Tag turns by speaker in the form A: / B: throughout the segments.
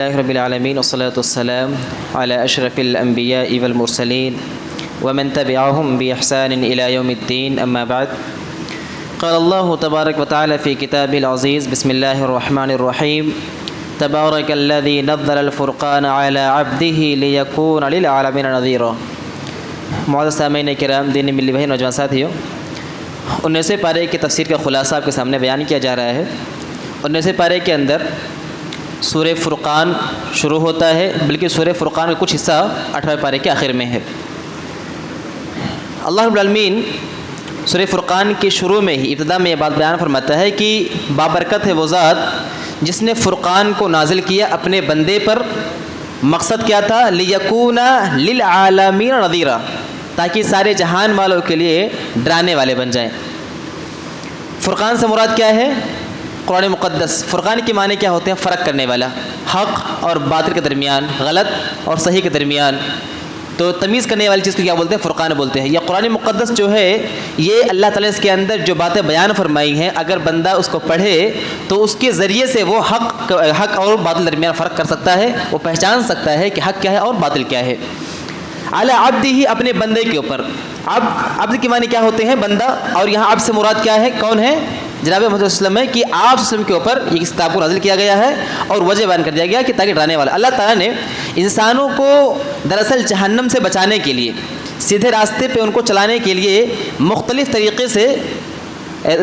A: رب العالمين والصلاة والسلام على أشرف الأنبياء والمرسلين ومن تبعهم بإحسان إلى يوم الدين أما بعد قال الله تبارك وتعالى في كتابه العزيز بسم الله الرحمن الرحيم تبارك الذي نزل الفرقان على عبده ليكون للعالمين نذيرا. معزز سامعین کرام، دینی ملی بھائی، نوجوان ساتھیوں، 19 پارے کی تفسیر کا خلاصہ آپ کے سامنے بیان کیا جا رہا ہے. 19 پارے کے اندر سورہ فرقان شروع ہوتا ہے، بلکہ سورہ فرقان کا کچھ حصہ 18 پارے کے آخر میں ہے. اللہ رب العالمین سورہ فرقان کے شروع میں ہی ابتدا میں یہ بات بیان فرماتا ہے کہ بابرکت ہے وہ ذات جس نے فرقان کو نازل کیا اپنے بندے پر. مقصد کیا تھا؟ لیکون للعالمین نذیرا، تاکہ سارے جہان والوں کے لیے ڈرانے والے بن جائیں. فرقان سے مراد کیا ہے؟ قرآن مقدس. فرقان کے معنی کیا ہوتے ہیں؟ فرق کرنے والا، حق اور باطل کے درمیان، غلط اور صحیح کے درمیان. تو تمیز کرنے والی چیز کو کیا بولتے ہیں؟ فرقان بولتے ہیں. یہ قرآن مقدس جو ہے، یہ اللہ تعالیٰ اس کے اندر جو باتیں بیان فرمائی ہیں، اگر بندہ اس کو پڑھے تو اس کے ذریعے سے وہ حق اور باطل درمیان فرق کر سکتا ہے، وہ پہچان سکتا ہے کہ حق کیا ہے اور باطل کیا ہے. علی عبدہ، اپنے بندے کے اوپر. عبد کے معنی کیا ہوتے ہیں؟ بندہ. اور یہاں عبد سے مراد کیا ہے؟ کون ہے؟ جناب محمد صلی اللہ علیہ وسلم ہے، کہ آپ وسلم کے اوپر یہ کتاب کو نازل کیا گیا ہے اور وجہ بیان کر دیا گیا کہ تاکہ ڈرانے والا. اللہ تعالیٰ نے انسانوں کو دراصل جہنم سے بچانے کے لیے، سیدھے راستے پہ ان کو چلانے کے لیے مختلف طریقے سے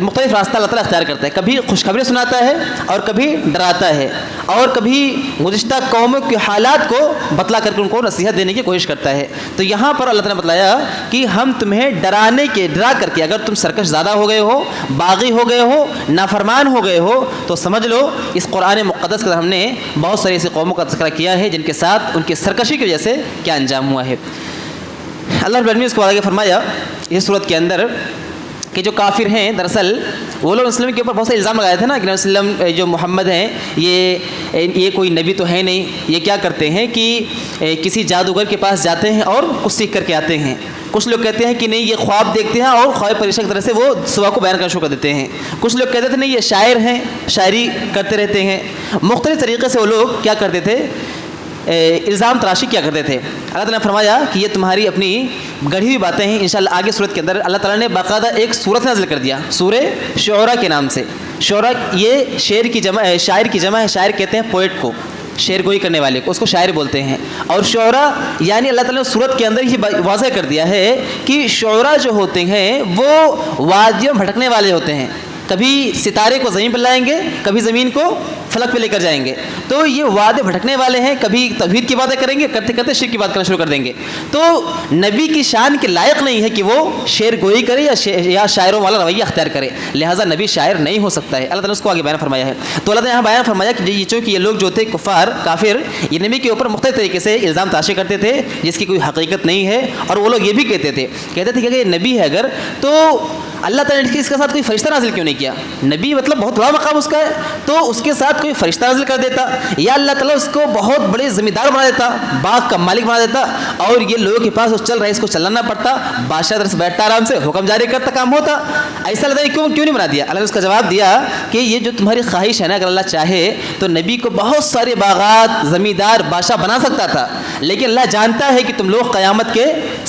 A: مختلف راستہ اللہ تعالیٰ اختیار کرتا ہے. کبھی خوشخبری سناتا ہے اور کبھی ڈراتا ہے، اور کبھی گزشتہ قوموں کے حالات کو بتلا کر کے ان کو نصیحت دینے کی کوشش کرتا ہے. تو یہاں پر اللہ تعالیٰ نے بتلایا کہ ہم تمہیں ڈرا کر کے، اگر تم سرکش زیادہ ہو گئے ہو، باغی ہو گئے ہو، نافرمان ہو گئے ہو، تو سمجھ لو اس قرآن مقدس کے ہم نے بہت ساری ایسی قوموں کا تذکرہ کیا ہے جن کے ساتھ ان کی سرکشی کی وجہ سے کیا انجام ہوا ہے. اللہ رب العالمین اس کو آگے فرمایا اس صورت کے اندر کہ جو کافر ہیں، دراصل وہ لوگ وسلم کے اوپر بہت سے الزام لگائے تھے نا کہ وسلم جو محمد ہیں یہ کوئی نبی تو ہے نہیں. یہ کیا کرتے ہیں کہ کسی جادوگر کے پاس جاتے ہیں اور کچھ سیکھ کر کے آتے ہیں. کچھ لوگ کہتے ہیں کہ نہیں، یہ خواب دیکھتے ہیں اور خواب پریشان کی طرح سے وہ صبح کو بیان کرنا شروع کر دیتے ہیں. کچھ لوگ کہتے تھے نہیں، یہ شاعر ہیں، شاعری کرتے رہتے ہیں. مختلف طریقے سے وہ لوگ کیا کرتے تھے؟ الزام تراشی کیا کرتے تھے. اللہ تعالیٰ نے فرمایا کہ یہ تمہاری اپنی گڑھی ہوئی باتیں ہیں. انشاءاللہ آگے صورت کے اندر اللہ تعالیٰ نے باقاعدہ ایک صورت نازل کر دیا، سورہ شعراء کے نام سے. شعراء یہ شاعر کی جمع ہے. شاعر کہتے ہیں پوئٹ کو، شعر گوئی کرنے والے کو، اس کو شاعر بولتے ہیں. اور شعراء یعنی اللہ تعالیٰ نے صورت کے اندر یہ واضح کر دیا ہے کہ شعراء جو ہوتے ہیں وہ وادیوں میں بھٹکنے والے ہوتے ہیں. کبھی ستارے کو زمین پر لائیں گے، کبھی زمین کو فلک پہ لے کر جائیں گے. تو یہ وعدے بھٹکنے والے ہیں. کبھی توحید کی باتیں کریں گے، کرتے کرتے شرک کی بات کرنا شروع کر دیں گے. تو نبی کی شان کے لائق نہیں ہے کہ وہ شعر گوئی کرے یا شاعروں والا رویہ اختیار کرے. لہٰذا نبی شاعر نہیں ہو سکتا ہے. اللہ تعالیٰ نے اس کو آگے بیان فرمایا ہے. تو اللہ تعالیٰ نے یہاں بیان فرمایا کہ چونکہ یہ لوگ جو تھے کافر، یہ نبی کے اوپر مختلف طریقے سے الزام تراشی کرتے تھے جس کی کوئی حقیقت نہیں ہے. اور وہ لوگ یہ بھی کہتے تھے کہ اگر یہ نبی ہے اگر، تو اللہ تعالیٰ نے اس کے ساتھ کوئی فرشتہ نازل کیوں نہیں کیا؟ نبی مطلب بہت بڑا مقام اس کا ہے، تو اس کے ساتھ کوئی فرشتہ نازل کر دیتا، یا اللہ تعالیٰ اس کو بہت بڑے زمیندار بنا دیتا، باغ کا مالک بنا دیتا، اور یہ لوگوں کے پاس چل رہا ہے، اس کو چلانا پڑتا، بادشاہ طرف سے بیٹھتا، آرام سے حکم جاری کرتا، کام ہوتا. ایسا اللہ نے کیوں نہیں بنا دیا؟ اللہ نے اس کا جواب دیا کہ یہ جو تمہاری خواہش ہے نا، اگر اللہ چاہے تو نبی کو بہت سارے باغات، زمیندار، بادشاہ بنا سکتا تھا. لیکن اللہ جانتا ہے کہ تم لوگ قیامت کے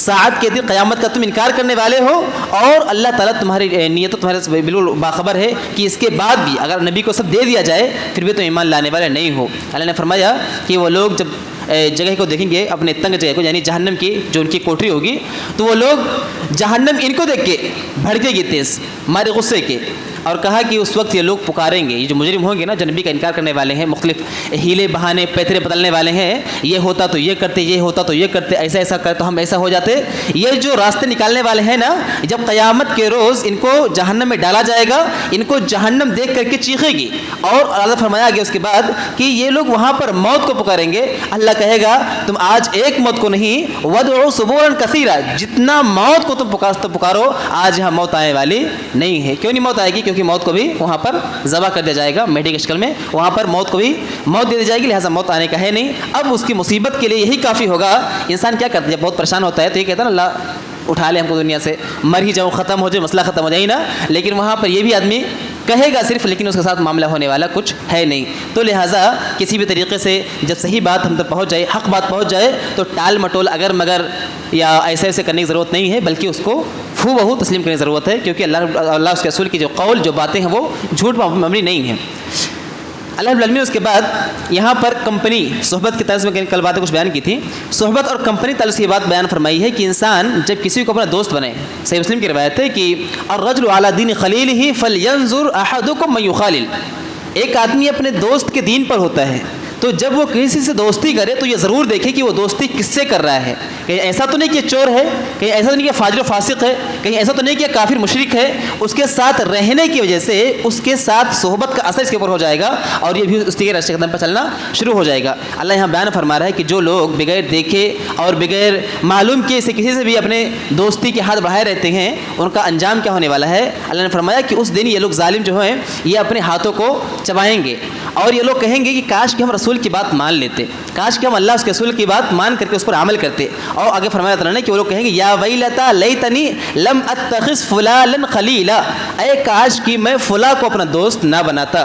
A: ساعت کے دن، قیامت کا تم انکار کرنے والے ہو، اور اللہ تعالیٰ تمہاری نیت تمہارے سے بالکل باخبر ہے کہ اس کے بعد بھی اگر نبی کو سب دے دیا جائے پھر بھی تم ایمان لانے والے نہیں ہو. اللہ نے فرمایا کہ وہ لوگ جب جگہ کو دیکھیں گے، اپنے تنگ جگہ کو، یعنی جہنم کی جو ان کی کوٹری ہوگی، تو وہ لوگ جہنم ان کو دیکھ کے بھڑکے گی تیز مارے غصے کے، اور کہا کہ اس وقت یہ لوگ پکاریں گے، یہ جو مجرم ہوں گے نا، جو نبی کا انکار کرنے والے ہیں، مختلف ہیلے بہانے پیترے بدلنے والے ہیں، یہ ہوتا تو یہ کرتے، یہ ہوتا تو یہ کرتے، ایسا کرتے تو ہم ایسا ہو جاتے، یہ جو راستے نکالنے والے ہیں نا، جب قیامت کے روز ان کو جہنم میں ڈالا جائے گا، ان کو جہنم دیکھ کر کے چیخے گی. اور اللہ فرمایا گیا اس کے بعد کہ یہ لوگ وہاں پر موت کو پکاریں گے. اللہ کہے گا تم آج ایک موت کو نہیں، وَدْعُوا ثُبُورًا كَثِيرًا، جتنا موت کو تم پکارو، آج یہاں موت آنے والی نہیں ہے. کیوں نہیں موت آئے گی؟ کیونکہ موت کو بھی وہاں پر ذبح کر دیا جائے گا میڈی کی شکل میں، وہاں پر موت کو بھی موت دے دی جائے گی. لہٰذا موت آنے کا ہے نہیں. اب اس کی مصیبت کے لیے یہی کافی ہوگا. انسان کیا کرتا ہے جب بہت پریشان ہوتا ہے تو یہ کہتا ہے نا، اللہ اٹھا لے ہم کو دنیا سے، مر ہی جاؤ، ختم ہو جائے، مسئلہ ختم ہو جائے نا. لیکن وہاں پر یہ بھی آدمی کہے گا صرف، لیکن اس کے ساتھ معاملہ ہونے والا کچھ ہے نہیں. تو لہٰذا کسی بھی طریقے سے جب صحیح بات ہم تک پہنچ جائے، حق بات پہنچ جائے، تو ٹال مٹول اگر مگر یا ایسے ایسے کرنے کی ضرورت نہیں ہے، بلکہ اس کو پھو بہو تسلیم کرنے کی ضرورت ہے، کیونکہ اللہ اس کے رسول کی جو قول جو باتیں ہیں وہ جھوٹ پر مبنی نہیں ہیں. اللہ رب العالمین اس کے بعد یہاں پر کمپنی صحبت کے طرز میں کل باتیں کچھ بیان کی تھیں. صحبت اور کمپنی تعلق سے یہ بات بیان فرمائی ہے کہ انسان جب کسی کو اپنا دوست بنائے، صحیح مسلم کی روایت ہے کہ الرجل علی دین خلیلہ فلینظر احدکم من یخالل، ایک آدمی اپنے دوست کے دین پر ہوتا ہے، تو جب وہ کسی سے دوستی کرے تو یہ ضرور دیکھے کہ وہ دوستی کس سے کر رہا ہے. کہیں ایسا تو نہیں کہ چور ہے، کہیں ایسا تو نہیں کہ فاجر و فاسق ہے، کہیں ایسا تو نہیں کہ کافر مشرک ہے. اس کے ساتھ رہنے کی وجہ سے اس کے ساتھ صحبت کا اثر اس کے اوپر ہو جائے گا، اور یہ بھی اس کے راستے قدم پر چلنا شروع ہو جائے گا. اللہ یہاں بیان فرما رہا ہے کہ جو لوگ بغیر دیکھے اور بغیر معلوم کیے سے کسی سے بھی اپنے دوستی کے ہاتھ بڑھائے رہتے ہیں، ان کا انجام کیا ہونے والا ہے. اللہ نے فرمایا کہ اس دن یہ لوگ ظالم جو ہیں یہ اپنے ہاتھوں کو چبائیں گے، اور یہ لوگ کہیں گے کہ کاش کہ ہم رسول کی بات مان لیتے، کاش کہ ہم اللہ اس کے رسول کی بات مان کر کے اس پر عمل کرتے. اور آگے فرمایا تعالیٰ نے کہ وہ لوگ کہیں گے یا ویلتا لیتنی لم اتخذ فلانا خلیلا، اے کاش کہ میں فلاں کو اپنا دوست نہ بناتا.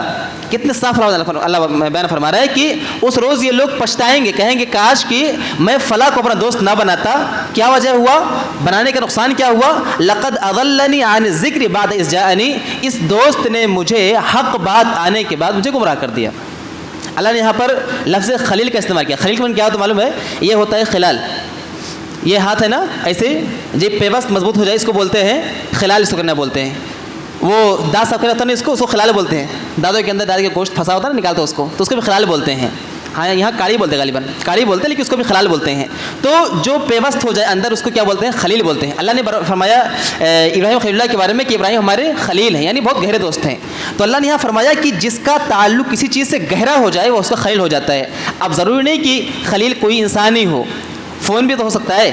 A: کتنے صاف اللہ بیان فرما رہا ہے کہ اس روز یہ لوگ پچھتائیں گے، کہیں گے کاش کہ میں فلاں کو اپنا دوست نہ بناتا. کیا وجہ ہوا بنانے کا نقصان کیا ہوا؟ لقد اضلنی عن الذکر بعد اذ جاءنی، اس دوست نے مجھے حق بات آنے کے بعد مجھے گمراہ کر دیا. اللہ نے یہاں پر لفظ خلیل کا استعمال کیا. خلیل کا معنی کیا ہوتا معلوم ہے؟ یہ ہوتا ہے خلال. یہ ہاتھ ہے نا ایسے جی پیوست مضبوط ہو جائے، اس کو بولتے ہیں خلال، اس کو کرنا بولتے ہیں. وہ دانت صاف کرنا ہوتا ہے اس کو خلال بولتے ہیں. دانتوں کے اندر دانت کے گوشت پھنسا ہوتا ہے نا، نکالتے ہیں اس کو، تو اس کو بھی خلال بولتے ہیں. ہاں یہاں کاڑی بولتے ہیں، غالباً کاڑی بولتے ہیں، لیکن اس کو بھی خلال بولتے ہیں. تو جو پیوست ہو جائے اندر اس کو کیا بولتے ہیں؟ خلیل بولتے ہیں. اللہ نے فرمایا ابراہیم خلیل اللہ کے بارے میں کہ ابراہیم ہمارے خلیل ہیں، یعنی بہت گہرے دوست ہیں. تو اللہ نے یہاں فرمایا کہ جس کا تعلق کسی چیز سے گہرا ہو جائے وہ اس کا خلیل ہو جاتا ہے. اب ضروری نہیں کہ خلیل کوئی انسان ہی ہو، فون بھی تو ہو سکتا ہے،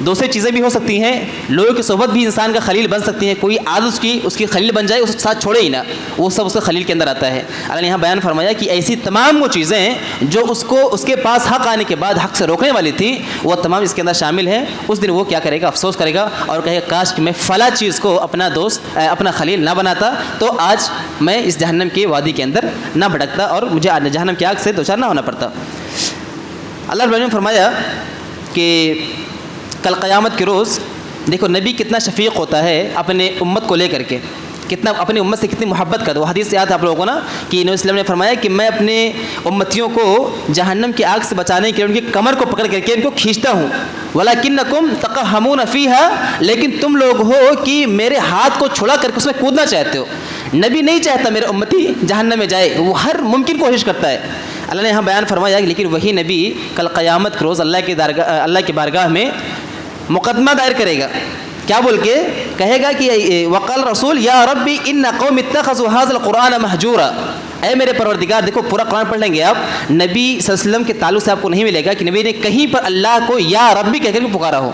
A: دوسری چیزیں بھی ہو سکتی ہیں. لوگوں کی صحبت بھی انسان کا خلیل بن سکتی ہے. کوئی عادت اس کی خلیل بن جائے، اس کے ساتھ چھوڑے ہی نہ، وہ سب اس کے خلیل کے اندر آتا ہے. اللہ نے یہاں بیان فرمایا کہ ایسی تمام وہ چیزیں جو اس کے پاس حق آنے کے بعد حق سے روکنے والی تھیں، وہ تمام اس کے اندر شامل ہیں. اس دن وہ کیا کرے گا؟ افسوس کرے گا اور کہے گا کاش کہ میں فلاں چیز کو اپنا دوست اپنا خلیل نہ بناتا، تو آج میں اس جہنم کی وادی کے اندر نہ بھٹکتا اور مجھے جہنم کی آگ سے دوچار نہ ہونا پڑتا. اللہ رب العالمین نے فرمایا کہ کل قیامت کے روز دیکھو نبی کتنا شفیق ہوتا ہے اپنے امت کو لے کر کے، کتنا اپنی امت سے کتنی محبت کرتا. وہ حدیث یاد ہے آپ لوگوں کو نا کہ نبی صلی اللہ علیہ وسلم نے فرمایا کہ میں اپنے امتیوں کو جہنم کی آگ سے بچانے کے لیے ان کی کمر کو پکڑ کر کے ان کو کھینچتا ہوں. وَلَكِنَّكُمْ تَقَحَّمُونَ فِيهَا، لیکن تم لوگ ہو کہ میرے ہاتھ کو چھڑا کر کے اس میں کودنا چاہتے ہو. نبی نہیں چاہتا میرے امتی جہنم میں جائے، وہ ہر ممکن کوشش کرتا ہے. اللہ نے یہاں بیان فرمایا لیکن وہی نبی کل قیامت کے روز اللہ کی بارگاہ میں مقدمہ دائر کرے گا. کیا بول کے کہے گا کہ وقال رسول یا ربی ان قوم اتخذوا هذا القرآن مہجورا، اے میرے پروردگار. دیکھو پورا قرآن پڑھ لیں گے آپ، نبی صلی اللہ علیہ وسلم کے تعلق سے آپ کو نہیں ملے گا کہ نبی نے کہیں پر اللہ کو یا ربی کہہ کر پکارا ہو.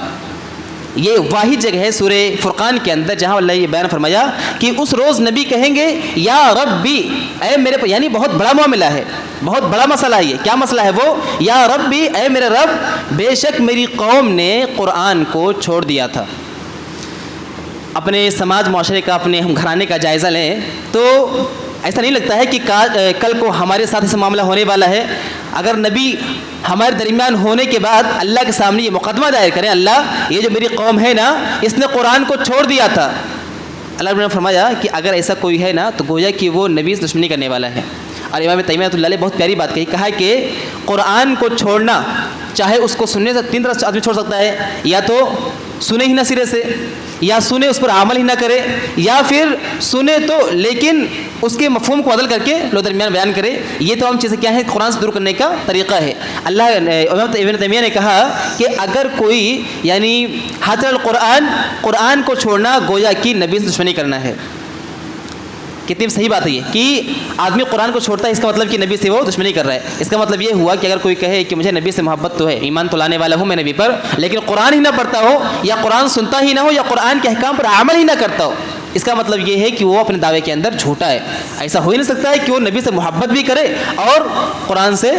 A: یہ واحد جگہ ہے سورہ فرقان کے اندر جہاں اللہ یہ بیان فرمایا کہ اس روز نبی کہیں گے یا ربی، اے میرے، یعنی بہت بڑا معاملہ ہے، بہت بڑا مسئلہ ہے. یہ کیا مسئلہ ہے؟ وہ یا ربی، اے میرے رب، بے شک میری قوم نے قرآن کو چھوڑ دیا تھا. اپنے سماج معاشرے کا، اپنے ہم گھرانے کا جائزہ لیں تو ایسا نہیں لگتا ہے کہ کل کو ہمارے ساتھ ایسا معاملہ ہونے والا ہے. اگر نبی ہمارے درمیان ہونے کے بعد اللہ کے سامنے یہ مقدمہ دائر کریں، اللہ یہ جو میری قوم ہے نا اس نے قرآن کو چھوڑ دیا تھا. اللہ نے فرمایا کہ اگر ایسا کوئی ہے نا تو گویا کہ وہ نبی سے دشمنی کرنے والا ہے. اور امام تیمیہ رحمۃ اللہ علیہ بہت پیاری بات کہی، کہا کہ قرآن کو چھوڑنا، چاہے اس کو سننے سے 3 طرح سے آدمی چھوڑ سکتا ہے، یا تو سنے ہی نہ سرے سے، یا سنے اس پر عمل ہی نہ کرے، یا پھر سنے تو لیکن اس کے مفہوم کو بدل کر کے لوگ درمیان بیان کرے. یہ تمام چیزیں کیا ہیں؟ قرآن سے دور کرنے کا طریقہ ہے. ابن تیمیہ نے کہا کہ اگر کوئی یعنی حاضر قرآن کو چھوڑنا گویا کہ نبی سے دشمنی کرنا ہے. کتنی صحیح بات ہے یہ کہ آدمی قرآن کو چھوڑتا ہے، اس کا مطلب کہ نبی سے وہ دشمنی کر رہا ہے. اس کا مطلب یہ ہوا کہ اگر کوئی کہے کہ مجھے نبی سے محبت تو ہے، ایمان تو لانے والا ہوں میں نبی پر، لیکن قرآن ہی نہ پڑھتا ہو، یا قرآن سنتا ہی نہ ہو، یا قرآن کے احکام پر عمل ہی نہ کرتا ہو، اس کا مطلب یہ ہے کہ وہ اپنے دعوے کے اندر جھوٹا ہے. ایسا ہو ہی نہیں سکتا ہے کہ وہ نبی سے محبت بھی کرے اور قرآن سے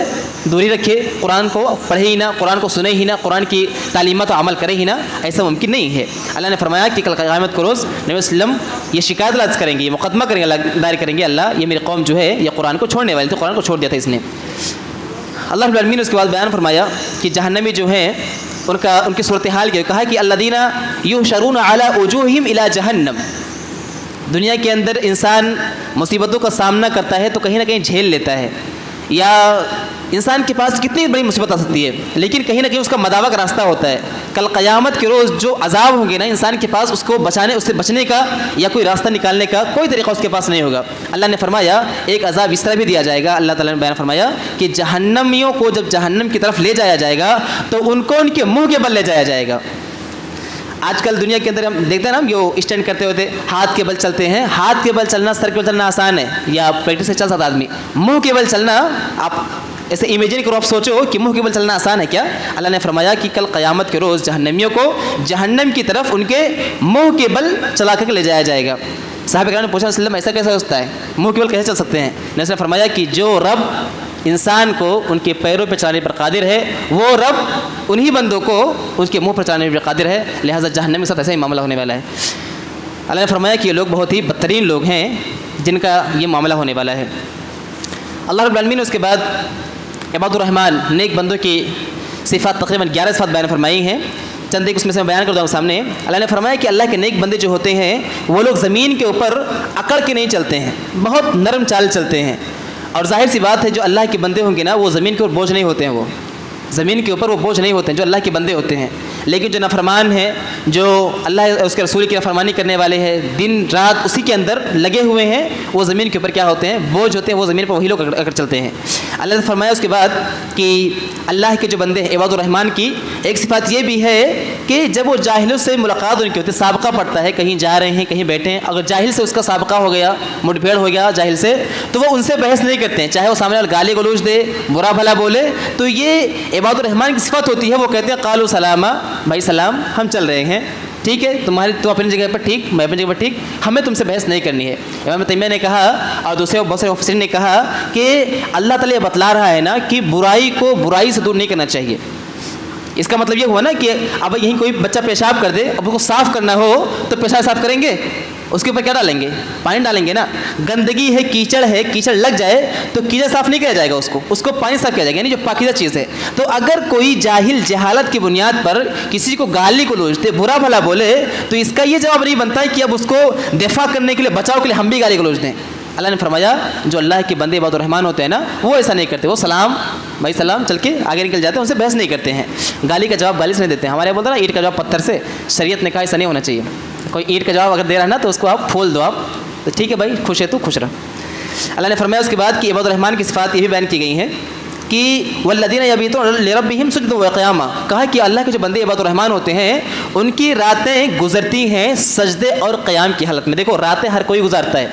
A: دوری رکھے, قرآن کو پڑھے ہی نہ, قرآن کو سنے ہی نہ, قرآن کی تعلیمات و عمل کرے ہی نہ. ایسا ممکن نہیں ہے. اللہ نے فرمایا کہ کل قیامت کو روز نبی وسلم یہ شکایت لفظ کریں گے, یہ مقدمہ کریں گے, اللہ دائر کریں گے, اللہ یہ میری قوم جو ہے یہ قرآن کو چھوڑنے والی تھی, قرآن کو چھوڑ دیا تھا اس نے. اللہ رب العالمین نے اس کے بعد بیان فرمایا کہ جہنمی جو ہیں ان کی صورتحال کی کہا کہ الذین یحشرون علی وجوہہم الی جہنم. دنیا کے اندر انسان مصیبتوں کا سامنا کرتا ہے تو کہیں نہ کہیں جھیل لیتا ہے, یا انسان کے پاس کتنی بڑی مصیبت آ سکتی ہے لیکن کہیں نہ کہیں اس کا مداوع کا راستہ ہوتا ہے. کل قیامت کے روز جو عذاب ہوں گے نا, انسان کے پاس اس سے بچنے کا یا کوئی راستہ نکالنے کا کوئی طریقہ اس کے پاس نہیں ہوگا. اللہ نے فرمایا ایک عذاب اس طرح بھی دیا جائے گا, اللہ تعالیٰ نے بیان فرمایا کہ جہنمیوں کو جب جہنم کی طرف لے جایا جائے گا تو ان کو ان کے منہ کے بل لے جایا جائے گا. آج کل دنیا کے اندر ہم دیکھتے ہیں نا, جو اسٹینڈ کرتے ہوتے ہاتھ کے بل چلتے ہیں. ہاتھ کے بل چلنا, سر کے بل چلنا آسان ہے, یا پریکٹس سے چل سکتا آدمی. منہ کے بل چلنا آپ ایسے امیجن کرو, آپ سوچو کہ منہ کے بل چلنا آسان ہے کیا؟ اللہ نے فرمایا کہ کل قیامت کے روز جہنمیوں کو جہنم کی طرف ان کے منہ کے بل چلا کر لے جایا جائے گا. صحابہ کرام نے پوچھا وسلم ایسا کیسے ہوتا ہے, منہ کے بل کیسے چل سکتے ہیں؟ نے فرمایا کہ جو رب انسان کو ان کے پیروں پہ چلانے پر قادر ہے وہ رب انہی بندوں کو اس کے منہ پر چلانے پر قادر ہے, لہٰذا جہنم کے ساتھ ایسا ہی معاملہ ہونے والا ہے. اللہ نے فرمایا کہ یہ لوگ بہت ہی بدترین لوگ ہیں جن کا یہ معاملہ ہونے والا ہے. اللہ رب العالمین نے اس کے بعد عباد الرحمن نیک بندوں کی صفات تقریباً 11 صفات بیان فرمائی ہیں. چند ایک اس میں سے میں بیان کر دوں سامنے. اللہ نے فرمایا کہ اللہ کے نیک بندے جو ہوتے ہیں وہ لوگ زمین کے اوپر اکڑ کے نہیں چلتے ہیں, بہت نرم چال چلتے ہیں. اور ظاہر سی بات ہے جو اللہ کے بندے ہوں گے نا وہ زمین کے اوپر بوجھ نہیں ہوتے ہیں, وہ زمین کے اوپر وہ بوجھ نہیں ہوتے ہیں جو اللہ کے بندے ہوتے ہیں. لیکن جو نافرمان ہیں, جو اللہ اس کے رسول کی نافرمانی کرنے والے ہیں, دن رات اسی کے اندر لگے ہوئے ہیں, وہ زمین کے اوپر کیا ہوتے ہیں, بوجھ ہوتے ہیں. وہ زمین پر وہی لوگ اکڑ چلتے ہیں. اللہ نے فرمایا اس کے بعد کہ اللہ کے جو بندے ہیں عباد الرحمن کی ایک صفات یہ بھی ہے کہ جب وہ جاہلوں سے ملاقات ان کی ہوتی ہے, سابقہ پڑتا ہے, کہیں جا رہے ہیں کہیں بیٹھے ہیں, اگر جاہل سے اس کا سابقہ ہو گیا, مٹ بھیڑ ہو گیا جاہل سے, تو وہ ان سے بحث نہیں کرتے ہیں, چاہے وہ سامنے والا گالی گلوچ دے, برا بھلا بولے. تو یہ عباد الرحمن کی صفت ہوتی ہے. وہ کہتے ہیں قالوا سلاما, بھائی سلام, ہم چل رہے ہیں, ٹھیک ہے, تم اپنی جگہ پر ٹھیک, میں اپنی جگہ پر ٹھیک, ہمیں تم سے بحث نہیں کرنی ہے. امام تیمیہ نے کہا اور دوسرے بہت سے مفسرین نے کہا کہ اللہ تعالیٰ یہ بتلا رہا ہے نا کہ برائی کو برائی سے دور نہیں کرنا چاہیے. اس کا مطلب یہ ہوا نا کہ اب یہیں کوئی بچہ پیشاب کر دے, اب اس کو صاف کرنا ہو تو پیشاب صاف کریں گے, اس کے اوپر کیا ڈالیں گے, پانی ڈالیں گے نا. گندگی ہے, کیچڑ لگ جائے تو کیچڑ صاف نہیں کیا جائے گا, اس کو پانی صاف کیا جائے گا, یعنی جو پاکیزہ چیز ہے. تو اگر کوئی جاہل جہالت کی بنیاد پر کسی کو گالی گلوچ دے, برا بھلا بولے, تو اس کا یہ جواب نہیں بنتا ہے کہ اب اس کو دفاع کرنے کے لیے, بچاؤ کے لیے ہم بھی گالی گلوچ دیں. اللہ نے فرمایا جو اللہ کے بندے عباد الرحمن ہوتے ہیں نا وہ ایسا نہیں کرتے, وہ سلام بھائی سلام چل کے آگے نکل جاتے ہیں, ان سے بحث نہیں کرتے ہیں. گالی کا جواب گالی سے نہیں دیتے ہیں. ہمارے بولتے ہیں نا اینٹ کا جواب پتھر سے, شریعت نے کہا ایسا نہیں ہونا چاہیے. کوئی اینٹ کا جواب اگر دے رہا ہے نا تو اس کو آپ پھول دو, آپ تو ٹھیک ہے بھائی, خوش ہے تو خوش رہ. اللہ نے فرمایا اس کے بعد کہ عباد الرحمن کی صفات یہ بھی بیان کی گئی ہیں کہ والذین یبیتون لربہم سجدا وقیاما, کہا کہ اللہ کے جو بندے عباد الرحمن ہوتے ہیں ان کی راتیں گزرتی ہیں سجدے اور قیام کی حالت میں. دیکھو راتیں ہر کوئی گزارتا ہے,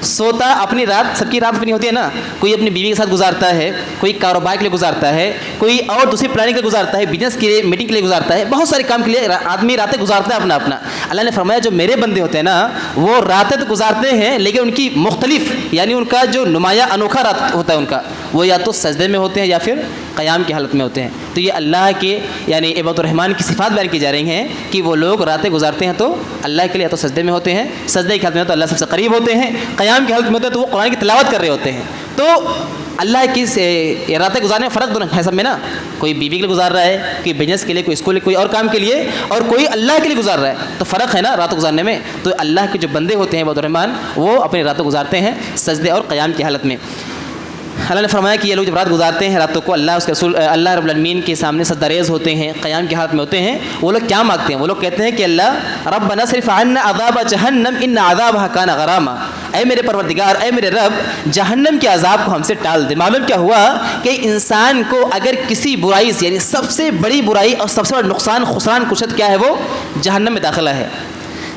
A: سوتا اپنی رات, سب کی رات اپنی ہوتی ہے نا. کوئی اپنی بیوی کے ساتھ گزارتا ہے, کوئی کاروبار کے لیے گزارتا ہے, کوئی اور دوسری پلاننگ کے لیے گزارتا ہے, بزنس کے لیے, میٹنگ کے لیے گزارتا ہے, بہت سارے کام کے لیے آدمی راتیں گزارتا ہے اپنا اپنا. اللہ نے فرمایا جو میرے بندے ہوتے ہیں نا وہ راتیں تو گزارتے ہیں لیکن ان کی مختلف, یعنی ان کا جو نمایاں انوکھا رات ہوتا ہے ان کا, وہ یا تو سجدے میں ہوتے ہیں یا پھر قیام کی حالت میں ہوتے ہیں. تو یہ اللہ کے یعنی عباد الرحمن کی صفات بیان کی جا رہی ہیں کہ وہ لوگ راتیں گزارتے ہیں تو اللہ کے لیے یا تو سجدے میں ہوتے ہیں, سجدے کی حالت میں تو اللہ سب سے قریب ہوتے ہیں, قیام کی حالت میں ہوتے ہیں تو وہ قرآن کی تلاوت کر رہے ہوتے ہیں. تو اللہ کی راتیں گزارنے میں فرق دونوں ہے سب میں نا. کوئی بیوی کے لیے گزار رہا ہے, کوئی بزنس کے لیے, کوئی اسکول, کوئی اور کام کے لیے, اور کوئی اللہ کے لیے گزار رہا ہے, تو فرق ہے نا راتوں گزارنے میں. تو اللہ کے جو بندے ہوتے ہیں عباد الرحمن وہ اپنی راتوں گزارتے ہیں سجدے اور قیام کی حالت میں. اللہ نے فرمایا کہ یہ لوگ جب رات گزارتے ہیں راتوں کو, اللہ اس کے رسول اللہ رب العالمین کے سامنے سجدہ ریز ہوتے ہیں, قیام کی حالت میں ہوتے ہیں, وہ لوگ کیا مانگتے ہیں؟ وہ لوگ کہتے ہیں کہ اللہ ربنا اصرف عنا عذاب جہنم ان عذابها کان غراما, اے میرے پروردگار, اے میرے رب, جہنم کے عذاب کو ہم سے ٹال دے. معلوم کیا ہوا کہ انسان کو اگر کسی برائی سے, یعنی سب سے بڑی برائی اور سب سے بڑا نقصان خسران کشت کیا ہے, وہ جہنم میں داخلہ ہے.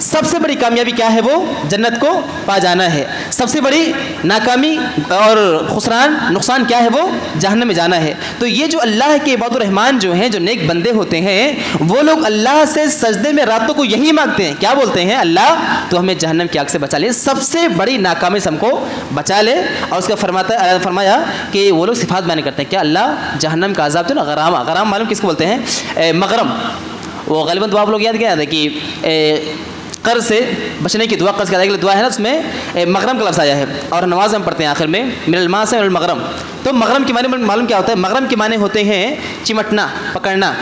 A: سب سے بڑی کامیابی کیا ہے؟ وہ جنت کو پا جانا ہے. سب سے بڑی ناکامی اور خسران نقصان کیا ہے؟ وہ جہنم میں جانا ہے. تو یہ جو اللہ کے عباد الرحمان جو ہیں، جو نیک بندے ہوتے ہیں، وہ لوگ اللہ سے سجدے میں راتوں کو یہی مانگتے ہیں. کیا بولتے ہیں؟ اللہ تو ہمیں جہنم کی آگ سے بچا لے، سب سے بڑی ناکامی سے ہم کو بچا لے. اور اس کا فرمایا کہ وہ لوگ صفات بیان کرتے ہیں. کیا؟ اللہ جہنم کا عذاب جو نا غرام، غرام معلوم کس کو بولتے ہیں؟ مغرم. وہ غالباً دعا آپ لوگ یاد کیا ہے کہ قرض سے بچنے کی دعا، قرض کے ادائیگی کے لیے دعا ہے نا، اس میں مغرم کا لفظ آیا ہے. اور نماز ہم پڑھتے ہیں آخر میں من الماء سے المغرم. تو مغرم کے معنی معلوم کیا ہوتا ہے؟ مغرم کے معنی ہوتے ہیں چمٹنا، پکڑنا.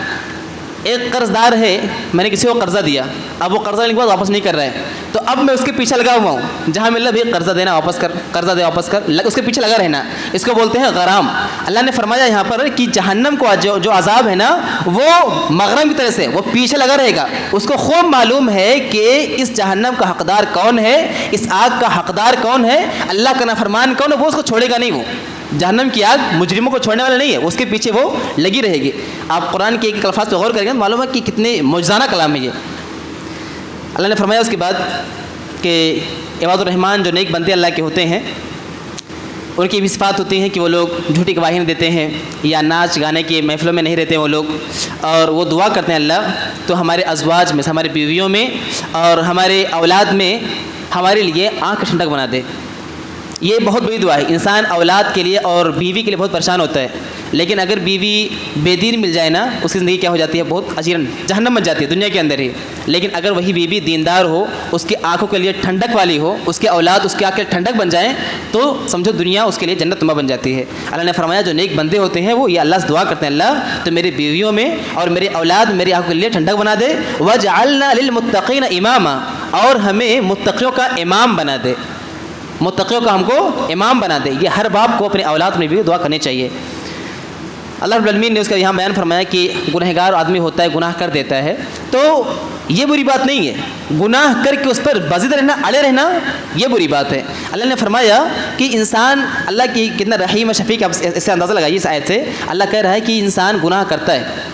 A: ایک قرض دار ہے، میں نے کسی کو قرضہ دیا، اب وہ قرضہ لینے کے بعد واپس نہیں کر رہا ہے، تو اب میں اس کے پیچھے لگا ہوا ہوں، جہاں مل رہا بھی قرضہ دینا واپس کر، قرضہ دے واپس کر، اس کے پیچھے لگا رہنا. اس کو بولتے ہیں غرام. اللہ نے فرمایا یہاں پر کہ جہنم کو جو عذاب ہے نا، وہ مغرم کی طرح سے وہ پیچھے لگا رہے گا. اس کو خوب معلوم ہے کہ اس جہنم کا حقدار کون ہے، اس آگ کا حقدار کون ہے، اللہ کا نافرمان کون ہے. وہ اس کو چھوڑے گا نہیں. وہ جہنم کی آگ مجرموں کو چھوڑنے والا نہیں ہے، اس کے پیچھے وہ لگی رہے گی. آپ قرآن کے ایک الفاظ پہ غور کریں گے معلوم ہے کہ کتنے معجزانہ کلام ہے یہ. اللہ نے فرمایا اس کے بعد کہ عباد الرحمان جو نیک بندے اللہ کے ہوتے ہیں، ان کی بھی صفات ہوتی ہیں کہ وہ لوگ جھوٹی گواہی نہیں دیتے ہیں، یا ناچ گانے کے محفلوں میں نہیں رہتے وہ لوگ. اور وہ دعا کرتے ہیں اللہ تو ہمارے ازواج میں، ہماری بیویوں میں اور ہمارے اولاد میں ہمارے لیے آنکھ ٹھنڈک بنا دے. یہ بہت بڑی دعا ہے. انسان اولاد کے لیے اور بیوی کے لیے بہت پریشان ہوتا ہے، لیکن اگر بیوی بے دین مل جائے نا، اس کی زندگی کیا ہو جاتی ہے؟ بہت اجیرن جہنم بن جاتی ہے دنیا کے اندر ہی. لیکن اگر وہی بیوی دیندار ہو، اس کی آنکھوں کے لیے ٹھنڈک والی ہو، اس کے اولاد اس کی آنکھ کے ٹھنڈک بن جائیں، تو سمجھو دنیا اس کے لیے جنت نما بن جاتی ہے. اللہ نے فرمایا جو نیک بندے ہوتے ہیں وہ یہ اللہ سے دعا کرتے ہیں، اللہ تو میری بیویوں میں اور میری اولاد میری آنکھوں کے لیے ٹھنڈک بنا دے. وَجْعَلْنَا لِلْمُتَّقِينَ إِمَامًا، اور ہمیں متقیوں کا امام بنا دے. متقیوں کا ہم کو امام بنا دے. یہ ہر باپ کو اپنے اولاد میں بھی دعا کرنی چاہیے. اللہ رب العالمین نے اس کا یہاں بیان فرمایا کہ گنہگار آدمی ہوتا ہے، گناہ کر دیتا ہے، تو یہ بری بات نہیں ہے. گناہ کر کے اس پر بازید رہنا، اڑے رہنا، یہ بری بات ہے. اللہ نے فرمایا کہ انسان اللہ کی کتنا رحیم و شفیق، آپ اس سے اندازہ لگائیے. اس آیت سے اللہ کہہ رہا ہے کہ انسان گناہ کرتا ہے،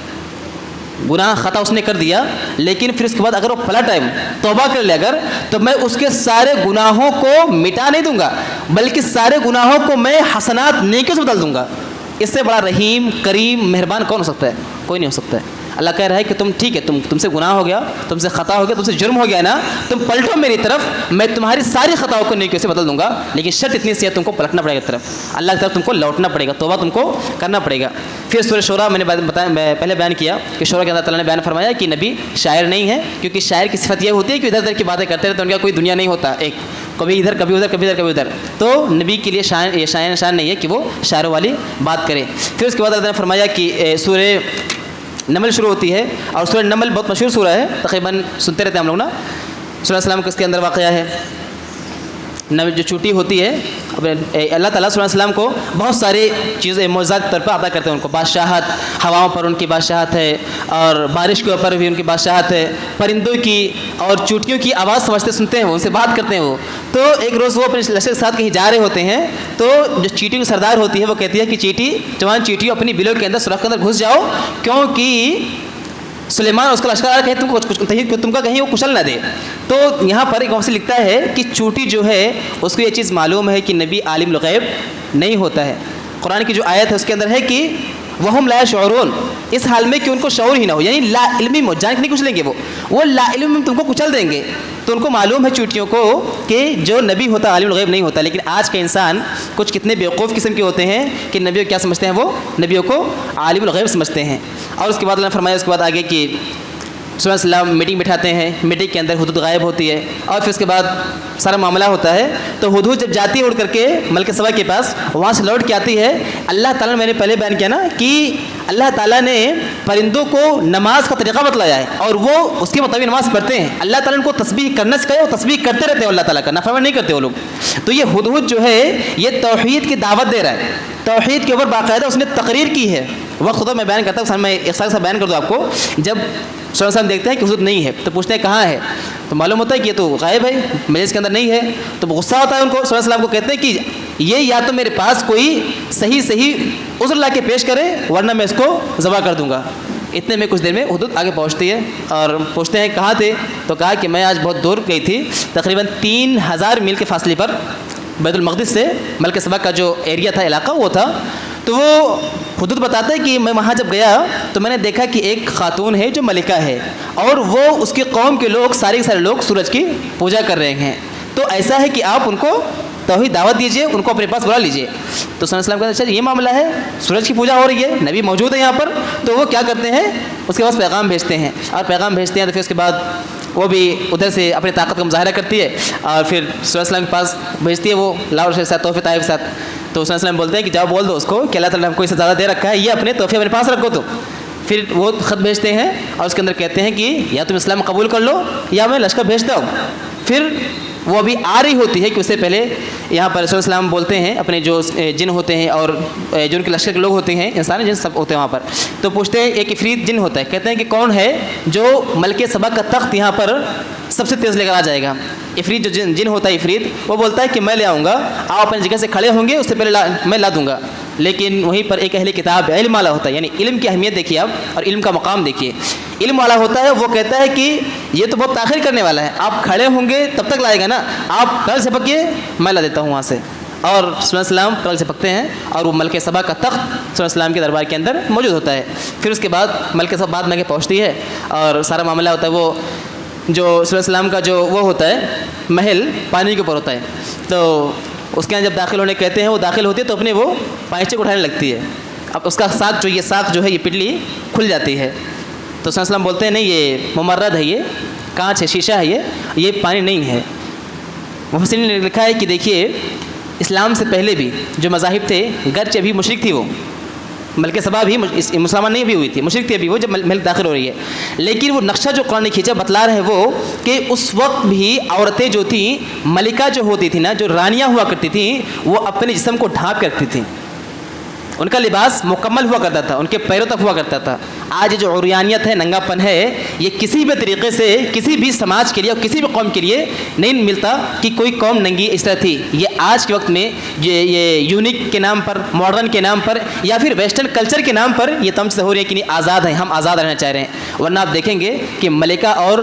A: گناہ خطا اس نے کر دیا، لیکن پھر اس کے بعد اگر وہ پلٹ آئے، توبہ کر لے اگر، تو میں اس کے سارے گناہوں کو مٹا نہیں دوں گا، بلکہ سارے گناہوں کو میں حسنات نیکیوں سے بدل دوں گا. اس سے بڑا رحیم کریم مہربان کون ہو سکتا ہے؟ کوئی نہیں ہو سکتا ہے. اللہ کہہ رہا ہے کہ تم ٹھیک ہے، تم سے گناہ ہو گیا، تم سے خطا ہو گیا، تم سے جرم ہو گیا نا، تم پلٹو میری طرف، میں تمہاری ساری خطاؤں کو نیکیوں سے بدل دوں گا. لیکن شرط اتنی سی ہے، تم کو پلٹنا پڑے گا طرف، اللہ کی طرف تم کو لوٹنا پڑے گا، توبہ تم کو کرنا پڑے گا. پھر سورہ شورا میں نے پہلے بیان کیا کہ شورا کے اللہ تعالیٰ نے بیان فرمایا کہ نبی شاعر نہیں ہے، کیونکہ شاعر کی صفت یہ ہوتی ہے کہ ادھر ادھر کی باتیں کرتے رہتے ہیں، ان کا کوئی دنیا نہیں ہوتا، ایک کبھی ادھر کبھی ادھر کبھی ادھر کبھی ادھر. تو نبی کے لیے شاعر نہیں ہے کہ وہ شاعروں والی بات کرے. پھر اس کے بعد اللہ نے فرمایا کہ سورہ نمل شروع ہوتی ہے، اور سورہ نمل بہت مشہور سورہ ہے، تقریباً سنتے رہتے ہیں ہم لوگ نا. صلی اللہ علیہ وسلم کا اس کے اندر واقعہ ہے. نمل جو چوٹی ہوتی ہے، اللہ تعالیٰ صلی اللہ علیہ وسلم کو بہت ساری چیزیں معجزات کے طور پر عطا کرتے ہیں. ان کو بادشاہت، ہواؤں پر ان کی بادشاہت ہے، اور بارش کے اوپر بھی ان کی بادشاہت ہے، پرندوں کی اور چوٹیوں کی آواز سمجھتے سنتے ہیں، وہ ان سے بات کرتے ہیں. وہ تو ایک روز وہ اپنے لشکر کے ساتھ کہیں جا رہے ہوتے ہیں، تو جو چیٹیوں کی سردار ہوتی ہے وہ کہتی ہے کہ چیٹی، جوان چیٹیوں اپنی بلوں کے اندر، سوراخ کے اندر گھس جاؤ، کیونکہ سلیمان اس کا لشکر کہیں تم کا کہیں وہ کچل نہ دے. تو یہاں پر ایک سے لکھتا ہے کہ چوٹی جو ہے اس کو یہ چیز معلوم ہے کہ نبی عالم الغیب نہیں ہوتا ہے. قرآن کی جو آیت ہے اس کے اندر ہے کہ وہم لا شعورون، اس حال میں کہ ان کو شعور ہی نہ ہو، یعنی لا علمی میں جان کے نہیں کچلیں گے، وہ لا علم میں تم کو کچل دیں گے. تو ان کو معلوم ہے چوٹیوں کو کہ جو نبی ہوتا عالم الغیب نہیں ہوتا. لیکن آج کا انسان کچھ کتنے بیوقوف قسم کے ہوتے ہیں کہ نبیوں کیا سمجھتے ہیں؟ وہ نبیوں کو عالم الغیب سمجھتے ہیں. اور اس کے بعد اللہ نے فرمایا اس کے بعد آگے کہ صلی اللہ علیہ وسلم میٹنگ بٹھاتے ہیں، میٹنگ کے اندر حدود غائب ہوتی ہے، اور پھر اس کے بعد سارا معاملہ ہوتا ہے. تو حدود جب جاتی ہے اڑ کر کے ملک سبا کے پاس، وہاں سے لوٹ کے آتی ہے. اللہ تعالیٰ نے، میں نے پہلے بیان کیا نا کہ اللہ تعالیٰ نے پرندوں کو نماز کا طریقہ بتلایا ہے، اور وہ اس کے مطابق نماز پڑھتے ہیں. اللہ تعالیٰ نے ان کو تسبیح کرنا سکھایا، وہ تسبیح کرتے رہتے ہیں، اللہ تعالیٰ کا نافرمانی نہیں کرتے وہ لوگ. تو یہ حدود جو ہے یہ توحید کی دعوت دے رہا ہے، توحید کے اوپر باقاعدہ اس نے تقریر کی ہے. وقت ہوتا ہے میں بیان کرتا ہوں، میں ایک ساتھ بیان کر دوں آپ کو. جب صلی اللہ علیہ وسلم دیکھتے ہیں کہ حدود نہیں ہے تو پوچھتے ہیں کہاں ہے، تو معلوم ہوتا ہے کہ یہ تو غائب ہے، مجلس کے اندر نہیں ہے. تو غصہ ہوتا ہے ان کو. صلی اللہ علیہ وسلم کو کہتے ہیں کہ یہ یا تو میرے پاس کوئی صحیح عذر لا کے پیش کرے، ورنہ میں اس کو ذبح کر دوں گا. اتنے میں کچھ دیر میں حدود آگے پہنچتی ہے اور پوچھتے ہیں کہاں تھے، تو کہا کہ میں آج بہت دور گئی تھی، تقریباً 3000 میل کے فاصلے پر بیت المقدس سے ملک سبا کا جو ایریا تھا، علاقہ وہ تھا. تو وہ حدود بتاتا ہے کہ میں وہاں جب گیا تو میں نے دیکھا کہ ایک خاتون ہے جو ملکہ ہے، اور وہ اس کی قوم کے لوگ سارے کے سارے لوگ سورج کی پوجا کر رہے ہیں. تو ایسا ہے کہ آپ ان کو توحید دعوت دیجئے، ان کو اپنے پاس بلا لیجئے. تو صلی اللہ علیہ وسلم کہتے ہیں اچھا یہ معاملہ ہے، سورج کی پوجا ہو رہی ہے، نبی موجود ہے یہاں پر. تو وہ کیا کرتے ہیں، اس کے پاس پیغام بھیجتے ہیں، اور پیغام بھیجتے ہیں تو پھر اس کے بعد وہ بھی ادھر سے اپنی طاقت کا مظاہرہ کرتی ہے اور پھر صلی اللہ علیہ وسلم کے پاس بھیجتی ہے وہ لاؤ کے ساتھ تحفے طائف کے ساتھ. تو صلی اللہ علیہ وسلم بولتے ہیں کہ جاؤ بول دو اس کو کہ اللہ تعالیٰ نے ہم کو اس سے زیادہ دے رکھا ہے، یہ اپنے تحفے اپنے پاس رکھو. تو پھر وہ خط بھیجتے ہیں اور اس کے اندر کہتے ہیں کہ یا تم اسلام قبول کر لو یا میں لشکر بھیجتا ہوں. پھر وہ ابھی آ رہی ہوتی ہے کہ اس سے پہلے یہاں پر رسول اللہ علیہ وسلم بولتے ہیں اپنے جو جن ہوتے ہیں اور جو ان کے لشکر کے لوگ ہوتے ہیں، انسانی جن سب ہوتے ہیں وہاں پر، تو پوچھتے ہیں ایک عفریت جن ہوتا ہے، کہتے ہیں کہ کون ہے جو ملک سبا کا تخت یہاں پر سب سے تیز لے کر آ جائے گا. عفریت جو جن ہوتا ہے عفریت، وہ بولتا ہے کہ میں لے آؤں گا، آپ اپنی جگہ سے کھڑے ہوں گے، اس سے پہلے میں لا دوں گا. لیکن وہیں پر ایک اہل کتاب علم والا ہوتا ہے، یعنی علم کی اہمیت دیکھیے آپ اور علم کا مقام دیکھیے. علم والا ہوتا ہے وہ کہتا ہے کہ یہ تو بہت تاخیر کرنے والا ہے، آپ کھڑے ہوں گے تب تک لائے گا نا، آپ کل سے پکیے میں لا دیتا ہوں وہاں سے. اور صلی اللہ علیہ وسلم کل سے پکتے ہیں اور وہ ملک سبا کا تخت صلی اللہ علیہ وسلم کے دربار کے اندر موجود ہوتا ہے. پھر اس کے بعد ملک سبا بعد میں کے پہنچتی ہے اور سارا معاملہ ہوتا ہے. وہ جو صلی اللہ علیہ وسلم کا جو وہ ہوتا ہے محل پانی کے اوپر ہوتا ہے، تو اس کے اندر جب داخل ہونے کہتے ہیں وہ داخل ہوتی ہے تو اپنے وہ پائچے کو اٹھانے لگتی ہے. اب اس کا ساق جو ہے یہ پٹلی کھل جاتی ہے. تو صلی اللہ علیہ وسلم بولتے ہیں نہیں یہ ممرد ہے، یہ کانچ ہے، شیشہ ہے، یہ پانی نہیں ہے. مفسرین نے لکھا ہے کہ دیکھیے اسلام سے پہلے بھی جو مذاہب تھے، گرچہ ابھی مشرک تھی، وہ ملک سبا بھی مسلمان نہیں بھی ہوئی تھی، مشرک تھی ابھی وہ جب ملک داخل ہو رہی ہے، لیکن وہ نقشہ جو قرآن نے کھینچا بتلا رہے وہ کہ اس وقت بھی عورتیں جو تھیں، ملکہ جو ہوتی تھی نا، جو رانیاں ہوا کرتی تھیں، وہ اپنے جسم کو ڈھانپ کے رکھتی تھیں. ان کا لباس مکمل ہوا کرتا تھا، ان کے پیروں تک ہوا کرتا تھا. آج جو عریانیت ہے، ننگا پن ہے، یہ کسی بھی طریقے سے کسی بھی سماج کے لیے اور کسی بھی قوم کے لیے نہیں ملتا کہ کوئی قوم ننگی اس طرح تھی. یہ آج کے وقت میں یہ یونیک کے نام پر، ماڈرن کے نام پر یا پھر ویسٹرن کلچر کے نام پر یہ تمچ ہو رہی ہے کہ نہیں آزاد ہیں، ہم آزاد رہنا چاہ رہے ہیں. ورنہ آپ دیکھیں گے کہ ملکہ اور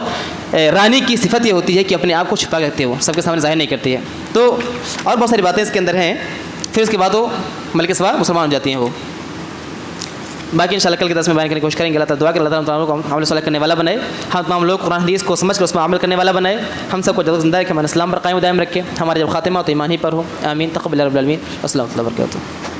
A: رانی کی صفت یہ ہوتی ہے کہ اپنے آپ کو چھپا کے رکھتے ہو، سب کے سامنے ظاہر نہیں کرتی ہے. تو اور بہت ساری باتیں اس کے اندر ہیں. پھر اس کے بعد وہ ملک سبا مسلمان ہو جاتی ہیں. وہ باقی انشاءاللہ کل کے درس میں بیان کرنے کی کوشش کریں گے. اللہ تعالیٰ دعا کہ اللہ تعالیٰ کو عمل صالح کرنے والا بنائے، ہم تمام لوگ قرآن حدیث کو سمجھ کر اس میں عمل کرنے والا بنائے، ہم سب کو جب زندہ رکھے، ہمارے اسلام پر قائم و دائم رکھے، ہمارے جب خاتمہ ہو تو ایمان ہی پر ہو. آمین. تقبل رب العالمین. السلام علیکم و رحمۃ اللہ وبرکاتہ.